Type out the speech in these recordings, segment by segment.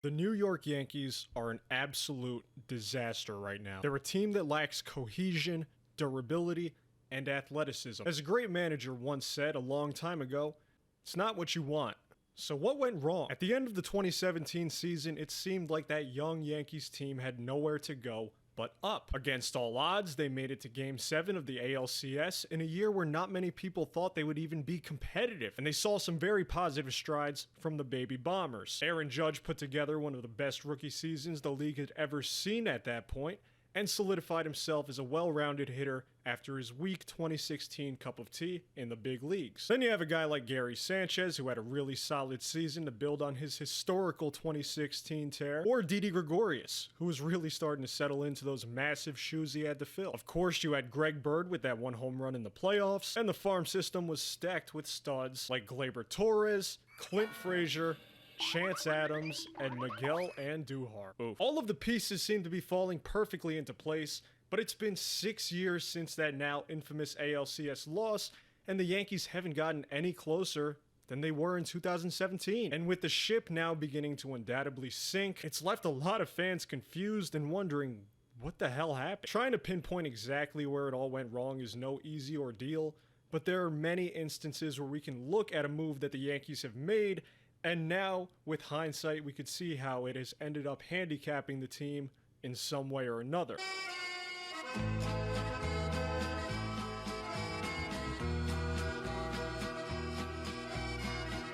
The New York Yankees are an absolute disaster right now. They're a team that lacks cohesion, durability, and athleticism. As a great manager once said a long time ago, it's not what you want. So what went wrong? At the end of the 2017 season, it seemed like that young Yankees team had nowhere to go but up. Against all odds, they made it to Game 7 of the ALCS in a year where not many people thought they would even be competitive, and they saw some very positive strides from the Baby Bombers. Aaron Judge put together one of the best rookie seasons the league had ever seen at that point, and solidified himself as a well-rounded hitter after his weak 2016 cup of tea in the big leagues. Then you have a guy like Gary Sanchez, who had a really solid season to build on his historical 2016 tear, or Didi Gregorius, who was really starting to settle into those massive shoes he had to fill. Of course, you had Greg Bird with that one home run in the playoffs, and the farm system was stacked with studs like Gleyber Torres, Clint Frazier, Chance Adams, and Miguel Andujar. Oof. All of the pieces seem to be falling perfectly into place, but it's been 6 years since that now infamous ALCS loss, and the Yankees haven't gotten any closer than they were in 2017. And with the ship now beginning to undoubtedly sink, it's left a lot of fans confused and wondering what the hell happened. Trying to pinpoint exactly where it all went wrong is no easy ordeal, but there are many instances where we can look at a move that the Yankees have made, and now, with hindsight, we could see how it has ended up handicapping the team in some way or another.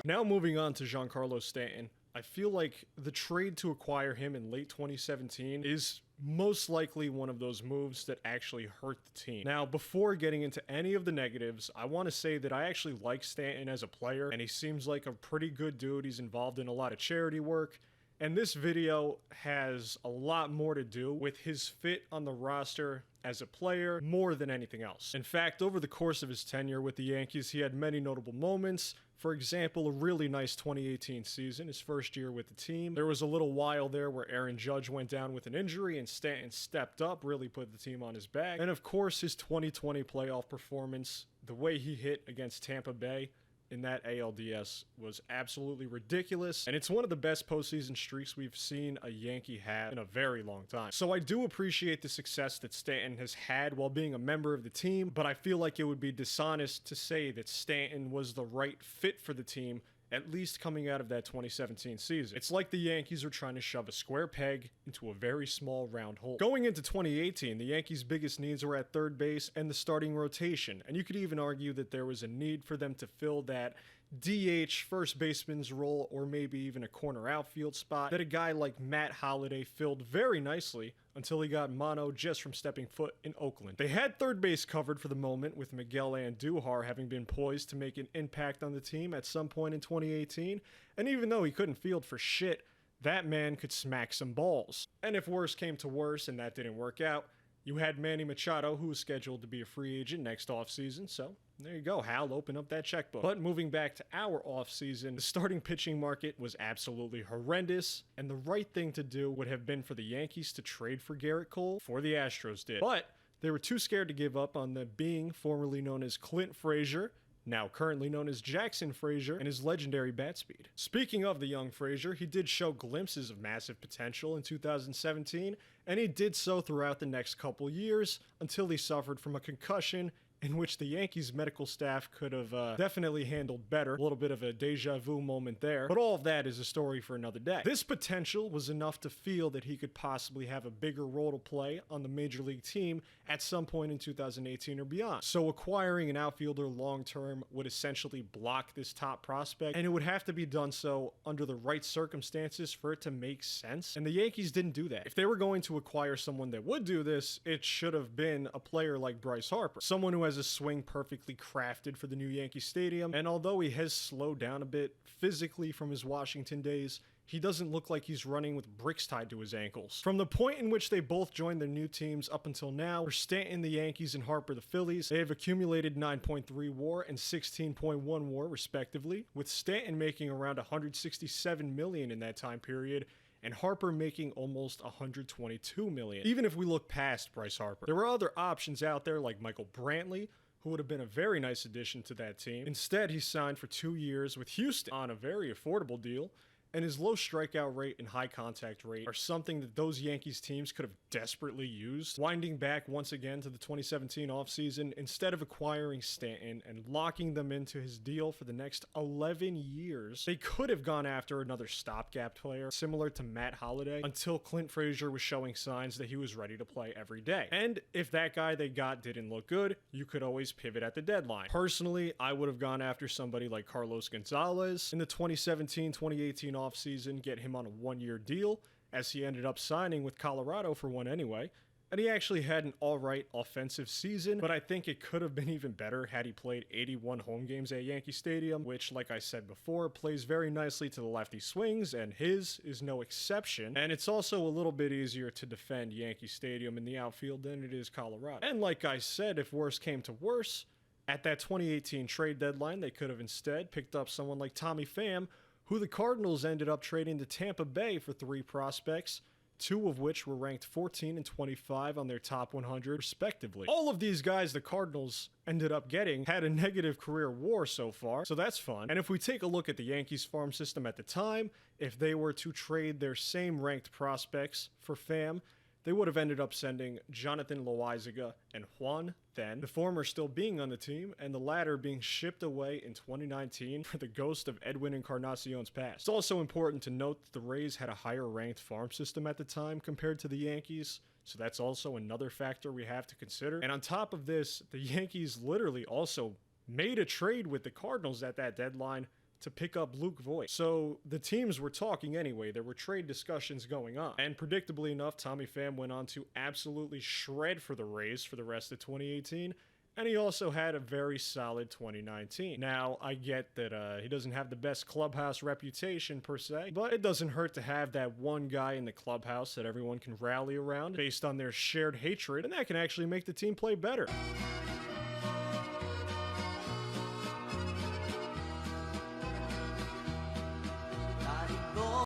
Now moving on to Giancarlo Stanton, I feel like the trade to acquire him in late 2017 is most likely one of those moves that actually hurt the team. Now, before getting into any of the negatives, I want to say that I actually like Stanton as a player, and he seems like a pretty good dude. He's involved in a lot of charity work, and this video has a lot more to do with his fit on the roster as a player more than anything else. In fact, over the course of his tenure with the Yankees, he had many notable moments. For example, a really nice 2018 season, his first year with the team. There was a little while there where Aaron Judge went down with an injury and Stanton stepped up, really put the team on his back. And of course, his 2020 playoff performance, the way he hit against Tampa Bay in that ALDS was absolutely ridiculous, and it's one of the best postseason streaks we've seen a Yankee have in a very long time. So I do appreciate the success that Stanton has had while being a member of the team, but I feel like it would be dishonest to say that Stanton was the right fit for the team, at least coming out of that 2017 season. It's like the Yankees are trying to shove a square peg into a very small round hole. Going into 2018, the Yankees' biggest needs were at third base and the starting rotation, and you could even argue that there was a need for them to fill that DH first baseman's role, or maybe even a corner outfield spot that a guy like Matt Holliday filled very nicely until he got mono just from stepping foot in Oakland. They had third base covered for the moment, with Miguel Andujar having been poised to make an impact on the team at some point in 2018, and even though he couldn't field for shit, that man could smack some balls. And if worse came to worse and that didn't work out, you had Manny Machado, who was scheduled to be a free agent next offseason, so there you go, Hal, open up that checkbook. But moving back to our offseason, the starting pitching market was absolutely horrendous, and the right thing to do would have been for the Yankees to trade for Garrett Cole before the Astros did. But they were too scared to give up on the being formerly known as Clint Frazier, now currently known as Jackson Frazier, and his legendary bat speed. Speaking of the young Frazier, he did show glimpses of massive potential in 2017, and he did so throughout the next couple years until he suffered from a concussion, in which the Yankees medical staff could have definitely handled better. A little bit of a deja vu moment there, but all of that is a story for another day. This potential was enough to feel that he could possibly have a bigger role to play on the major league team at some point in 2018 or beyond. So acquiring an outfielder long-term would essentially block this top prospect, and it would have to be done so under the right circumstances for it to make sense, and the Yankees didn't do that. If they were going to acquire someone that would do this, it should have been a player like Bryce Harper, someone who has a swing perfectly crafted for the new Yankee Stadium, and although he has slowed down a bit physically from his Washington days, he doesn't look like he's running with bricks tied to his ankles. From the point in which they both joined their new teams up until now, for Stanton the Yankees and Harper the Phillies, they have accumulated 9.3 WAR and 16.1 WAR respectively, with Stanton making around $167 million in that time period, and Harper making almost $122 million. Even if we look past Bryce Harper, there were other options out there like Michael Brantley, who would have been a very nice addition to that team. Instead, he signed for 2 years with Houston on a very affordable deal, and his low strikeout rate and high contact rate are something that those Yankees teams could have desperately used. Winding back once again to the 2017 offseason, instead of acquiring Stanton and locking them into his deal for the next 11 years, they could have gone after another stopgap player similar to Matt Holliday until Clint Frazier was showing signs that he was ready to play every day. And if that guy they got didn't look good, you could always pivot at the deadline. Personally, I would have gone after somebody like Carlos Gonzalez in the 2017-2018 offseason, get him on a one-year deal, as he ended up signing with Colorado for one anyway. And he actually had an alright offensive season, but I think it could have been even better had he played 81 home games at Yankee Stadium, which, like I said before, plays very nicely to the lefty swings, and his is no exception. And it's also a little bit easier to defend Yankee Stadium in the outfield than it is Colorado. And like I said, if worse came to worse, at that 2018 trade deadline, they could have instead picked up someone like Tommy Pham, who the Cardinals ended up trading to Tampa Bay for 3 prospects, 2 of which were ranked 14 and 25 on their top 100 respectively. All of these guys the Cardinals ended up getting had a negative career WAR so far, so that's fun. And if we take a look at the Yankees farm system at the time, if they were to trade their same ranked prospects for Pham, they would have ended up sending Jonathan Loaizaga and Juan Then, the former still being on the team, and the latter being shipped away in 2019 for the ghost of Edwin Encarnacion's past. It's also important to note that the Rays had a higher ranked farm system at the time compared to the Yankees, so that's also another factor we have to consider. And on top of this, the Yankees literally also made a trade with the Cardinals at that deadline to pick up Luke Voit. So the teams were talking anyway. There were trade discussions going on. And predictably enough, Tommy Pham went on to absolutely shred for the Rays for the rest of 2018. And he also had a very solid 2019. Now, I get that he doesn't have the best clubhouse reputation per se, but it doesn't hurt to have that one guy in the clubhouse that everyone can rally around based on their shared hatred, and that can actually make the team play better.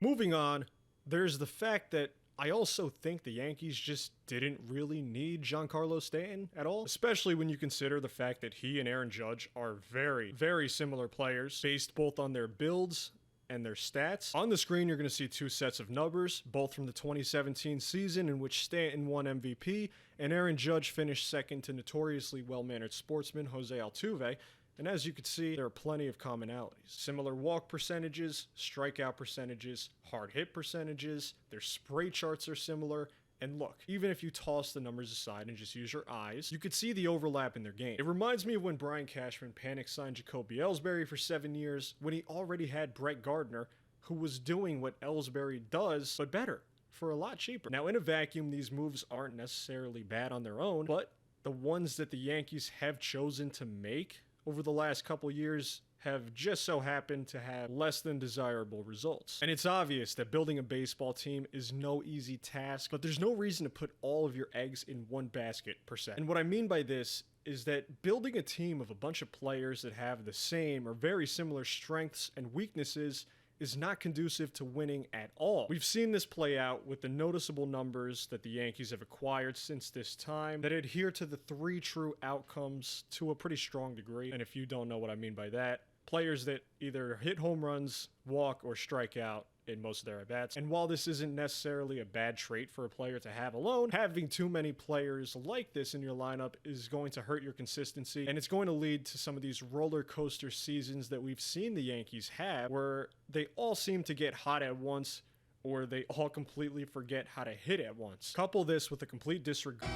Moving on, there's the fact that I also think the Yankees just didn't really need Giancarlo Stanton at all, especially when you consider the fact that he and Aaron Judge are very, very similar players based both on their builds and their stats. On the screen, you're going to see 2 sets of numbers, both from the 2017 season in which Stanton won MVP and Aaron Judge finished second to notoriously well-mannered sportsman Jose Altuve. And as you can see, there are plenty of commonalities. Similar walk percentages, strikeout percentages, hard hit percentages, their spray charts are similar. And look, even if you toss the numbers aside and just use your eyes, you could see the overlap in their game. It reminds me of when Brian Cashman panic signed Jacoby Ellsbury for 7 years when he already had Brett Gardner, who was doing what Ellsbury does, but better, for a lot cheaper. Now, in a vacuum, these moves aren't necessarily bad on their own, but the ones that the Yankees have chosen to make over the last couple years have just so happened to have less than desirable results. And it's obvious that building a baseball team is no easy task, but there's no reason to put all of your eggs in one basket per se. And what I mean by this is that building a team of a bunch of players that have the same or very similar strengths and weaknesses is not conducive to winning at all. We've seen this play out with the noticeable numbers that the Yankees have acquired since this time that adhere to the 3 true outcomes to a pretty strong degree. And if you don't know what I mean by that, players that either hit home runs, walk, or strike out in most of their at-bats. And while this isn't necessarily a bad trait for a player to have alone, having too many players like this in your lineup is going to hurt your consistency, and it's going to lead to some of these roller coaster seasons that we've seen the Yankees have, where they all seem to get hot at once, or they all completely forget how to hit at once. Couple this with a complete disregard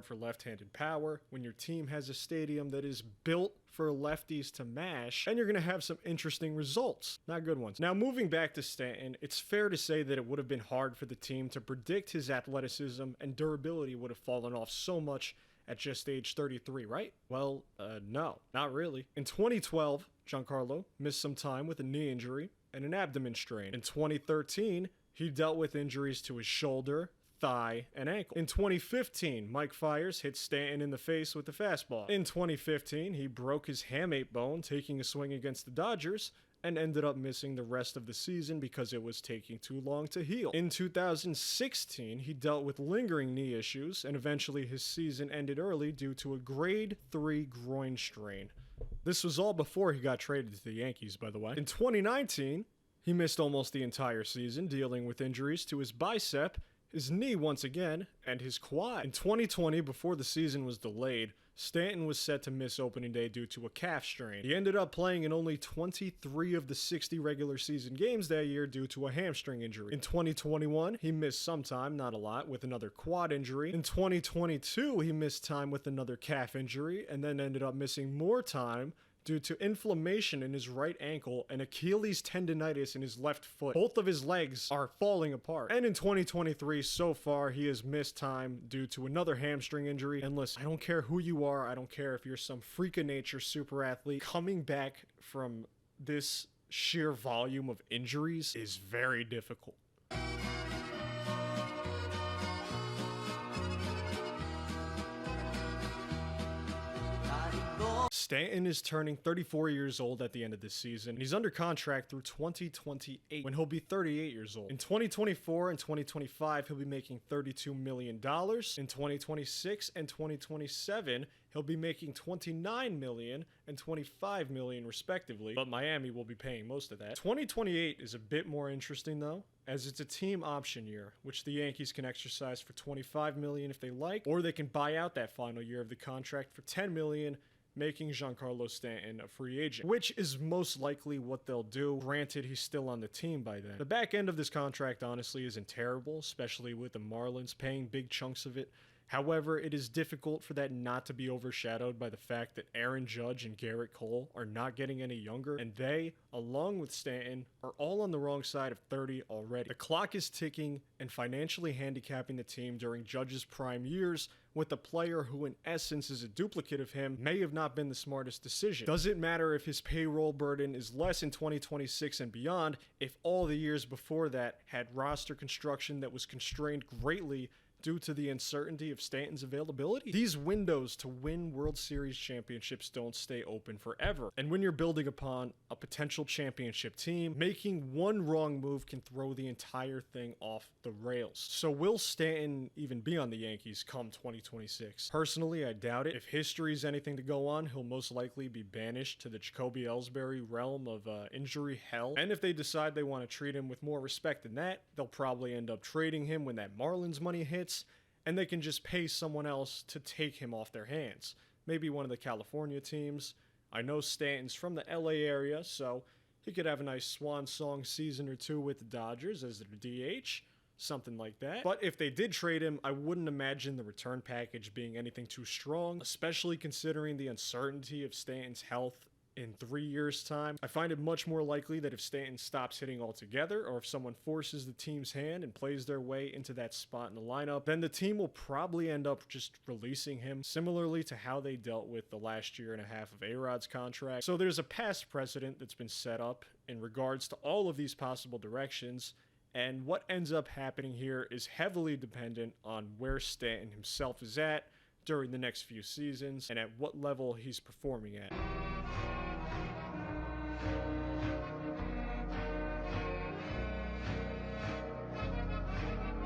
for left-handed power when your team has a stadium that is built for lefties to mash, and you're going to have some interesting results, not good ones. Now, moving back to Stanton, it's fair to say that it would have been hard for the team to predict his athleticism, and durability would have fallen off so much at just age 33, right? Well, no, not really. In 2012, Giancarlo missed some time with a knee injury and an abdomen strain. In 2013, he dealt with injuries to his shoulder, thigh, and ankle. In 2015, Mike Fiers hit Stanton in the face with the fastball. In 2015, he broke his hamate bone taking a swing against the Dodgers. and ended up missing the rest of the season because it was taking too long to heal. In 2016, he dealt with lingering knee issues, and eventually his season ended early due to a grade 3 groin strain. This was all before he got traded to the Yankees, by the way. In 2019, he missed almost the entire season, dealing with injuries to his bicep, his knee once again, and his quad. In 2020, before the season was delayed, Stanton was set to miss opening day due to a calf strain. He ended up playing in only 23 of the 60 regular season games that year due to a hamstring injury. In 2021, he missed some time, not a lot, with another quad injury. In 2022, he missed time with another calf injury, and then ended up missing more time due to inflammation in his right ankle and Achilles tendonitis in his left foot. Both of his legs are falling apart. And in 2023, so far, he has missed time due to another hamstring injury. And listen, I don't care who you are. I don't care if you're some freak of nature super athlete. Coming back from this sheer volume of injuries is very difficult. Stanton is turning 34 years old at the end of this season, and he's under contract through 2028, when he'll be 38 years old. In 2024 and 2025, he'll be making $32 million. In 2026 and 2027, he'll be making $29 million and $25 million respectively, but Miami will be paying most of that. 2028 is a bit more interesting though, as it's a team option year, which the Yankees can exercise for $25 million if they like, or they can buy out that final year of the contract for $10 million, making Giancarlo Stanton a free agent, which is most likely what they'll do. Granted, he's still on the team by then. The back end of this contract honestly isn't terrible, especially with the Marlins paying big chunks of it. However, it is difficult for that not to be overshadowed by the fact that Aaron Judge and Garrett Cole are not getting any younger, and they, along with Stanton, are all on the wrong side of 30 already. The clock is ticking and financially handicapping the team during Judge's prime years with a player who in essence is a duplicate of him may have not been the smartest decision. Does it matter if his payroll burden is less in 2026 and beyond if all the years before that had roster construction that was constrained greatly due to the uncertainty of Stanton's availability? These windows to win World Series championships don't stay open forever. And when you're building upon a potential championship team, making one wrong move can throw the entire thing off the rails. So will Stanton even be on the Yankees come 2026? Personally, I doubt it. If history's anything to go on, he'll most likely be banished to the Jacoby Ellsbury realm of injury hell. And if they decide they want to treat him with more respect than that, they'll probably end up trading him when that Marlins money hits, and they can just pay someone else to take him off their hands. Maybe one of the California teams. I know Stanton's from the LA area, so he could have a nice swan song season or two with the Dodgers as their DH, something like that. But if they did trade him, I wouldn't imagine the return package being anything too strong, especially considering the uncertainty of Stanton's health in 3 years' time. I find it much more likely that if Stanton stops hitting altogether, or if someone forces the team's hand and plays their way into that spot in the lineup, then the team will probably end up just releasing him, similarly to how they dealt with the last year and a half of A-Rod's contract. So there's a past precedent that's been set up in regards to all of these possible directions, and what ends up happening here is heavily dependent on where Stanton himself is at during the next few seasons and at what level he's performing at.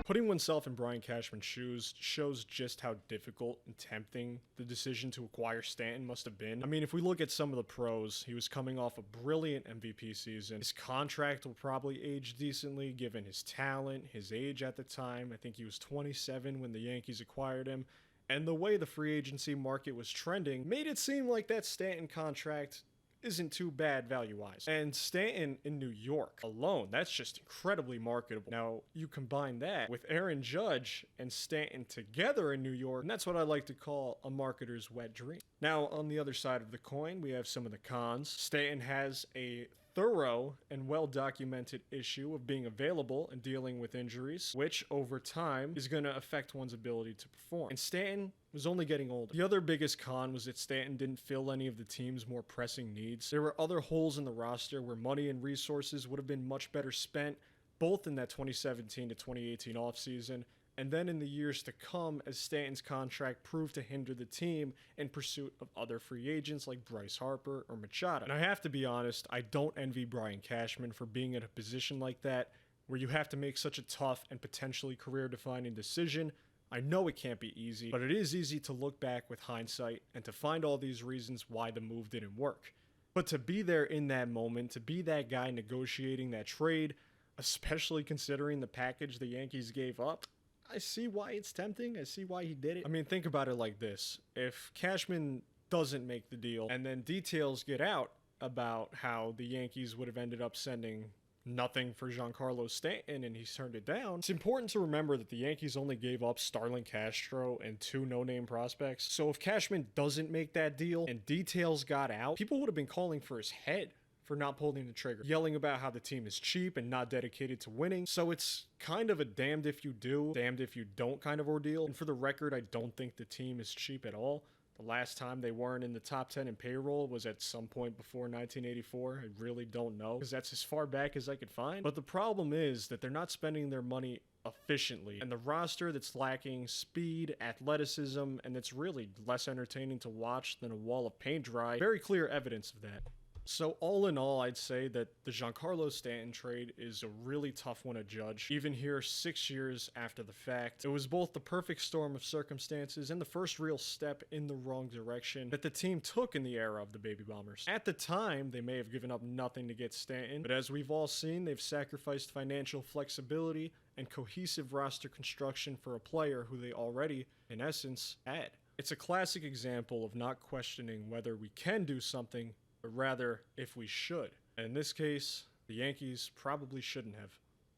Putting oneself in Brian Cashman's shoes shows just how difficult and tempting the decision to acquire Stanton must have been. I mean, if we look at some of the pros, he was coming off a brilliant MVP season. His contract will probably age decently given his talent, his age at the time. I think he was 27 when the Yankees acquired him. And the way the free agency market was trending made it seem like that Stanton contract isn't too bad value-wise. And Stanton in New York alone, that's just incredibly marketable. Now, you combine that with Aaron Judge and Stanton together in New York, and that's what I like to call a marketer's wet dream. Now, on the other side of the coin, we have some of the cons. Stanton has a thorough and well-documented issue of being available and dealing with injuries, which over time is going to affect one's ability to perform. And Stanton was only getting older. The other biggest con was that Stanton didn't fill any of the team's more pressing needs. There were other holes in the roster where money and resources would have been much better spent, both in that 2017 to 2018 offseason and then in the years to come as Stanton's contract proved to hinder the team in pursuit of other free agents like Bryce Harper or Machado. And I have to be honest, I don't envy Brian Cashman for being in a position like that where you have to make such a tough and potentially career-defining decision. I know it can't be easy, but it is easy to look back with hindsight and to find all these reasons why the move didn't work. But to be there in that moment, to be that guy negotiating that trade, especially considering the package the Yankees gave up, I see why it's tempting. I see why he did it. I mean, think about it like this. If Cashman doesn't make the deal and then details get out about how the Yankees would have ended up sending nothing for Giancarlo Stanton and he's turned it down, it's important to remember that the Yankees only gave up Starlin Castro and 2 no-name prospects. So if Cashman doesn't make that deal and details got out, people would have been calling for his head for not pulling the trigger, yelling about how the team is cheap and not dedicated to winning. So it's kind of a damned if you do, damned if you don't kind of ordeal. And for the record, I don't think the team is cheap at all. The last time they weren't in the top 10 in payroll was at some point before 1984. I really don't know, because that's as far back as I could find. But the problem is that they're not spending their money efficiently. And the roster that's lacking speed, athleticism, and that's really less entertaining to watch than a wall of paint dry, very clear evidence of that. So all in all, I'd say that the Giancarlo Stanton trade is a really tough one to judge. Even here, 6 years after the fact, it was both the perfect storm of circumstances and the first real step in the wrong direction that the team took in the era of the Baby Bombers. At the time, they may have given up nothing to get Stanton, but as we've all seen, they've sacrificed financial flexibility and cohesive roster construction for a player who they already, in essence, had. It's a classic example of not questioning whether we can do something, but rather if we should. And in this case, the Yankees probably shouldn't have.